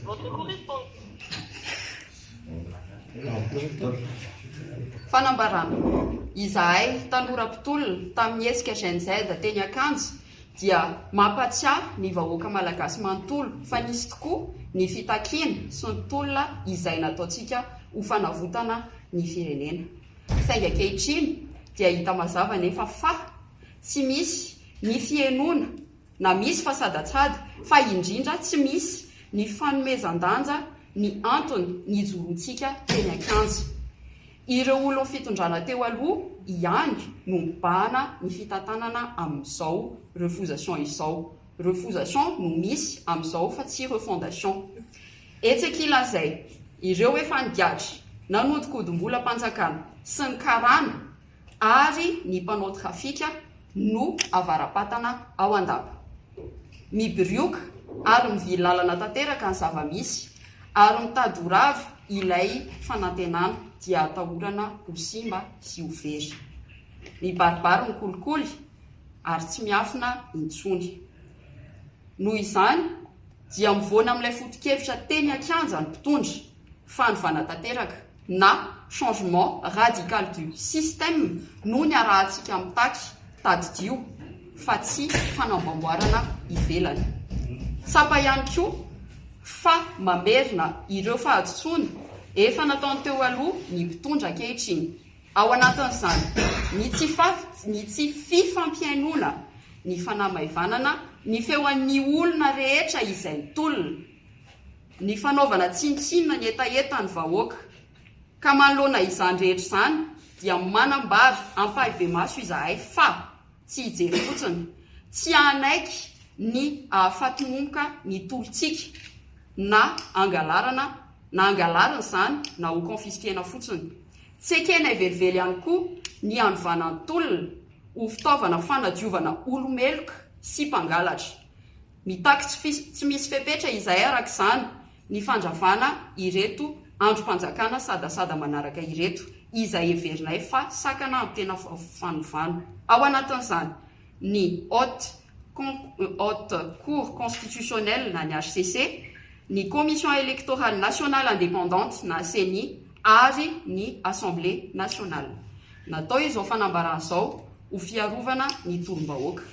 Votre correspondant. Fanambarana. Izahay tanora mpitolona tamin'ny hetsika GNZ teny Ankanja dia mampatsiahy ny vahoaka malagasy manontolo fa nisy tokoa ny fitakiana sy ny tolona izay nataontsika ho fanavotana ny firenena. Saingy ankehitriny dia hita mazava nefa fa tsy misy ny fienoana na misy fasadatsada fa indrindra tsy misy ny fanomezan-danja ny antony ny jorontsika teny Ankanja. Ireo olona fitondrana teo aloha ihany no mibahana ny fitantanana amin'izao refondation izao. Refondation no misy amin'izao fa tsy refondation. Etsekilan'izay ireo efa nigadra nanodikodimbolam-panjakana sy ny karana ary ny mpanao trafika no avarapatana ao an-daba. Mibirioka ary mivily lalana tanteraka ny zava-misy ary mitady ho rava ilay fanantenana dia atahorana ho simba sy ho very. Mibaribary ny kolikoly ary tsy miafina intsony. Noho izany dia mivoana amin'ilay foto-kevitra teny Ankanja ny mpitondra fa ny vanatanteraka na changement radical du système no ny arahantsika mitaky tadidio fa tsy fanamboamboarana ivelany. Tsapa ihany koa fa mamerina ireo fahaditsony efa nataony teo aloha ny mpitondra ankehitriny. Ao anatin'izany ny tsy fifampiainona, ny fanamaivanana, ny feoan'ny olona rehetra izay mitolona, ny fanaovana tsinontsinona ny etaeta ny vahoaka. Ka manoloana izany rehetra izany dia manambara ampahibe maso izahay fa tsy hijery fotsiny, tsy anaiky ny ahafaty-momoka ny tolontsika na angalarana izany na ho confisquena fotsiny. Tsy ekena ivelively ihany koa ny anovana ny tolona ho fitaovana fanadiovana olomeloka sy mpangalatra. Mitaky tsy misy fepetra izahay araka izany ny fandravana ireto androm-panjakana sadasada manaraka ireto izay heverinay fa sakana amin'ny tena fanovana. Ao anatin'izany ny haute cour constitutionnelle na ny HCC, ny commission électorale nationale indépendante na CENI ary ny assemblée nationale. Natao izao fanambarana izao ho fiarovana ny tolom-bahoaka.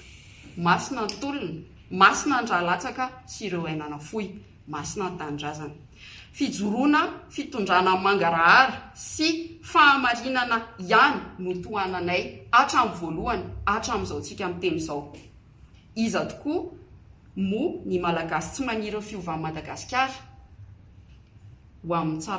Masina ny tolona, masina ny dralatsaka sy ireo ainana fohy, masina ny tanindrazana. Fijoroana, fitondrana mangarahara sy fahamarinana ihany no tohananay hatramin'ny voalohany hatramin'izao tsika miteny izao. Iza tokoa mo ny malagasy tsy maniry ny fiovan'i Madagasikara ho amin'ny tsara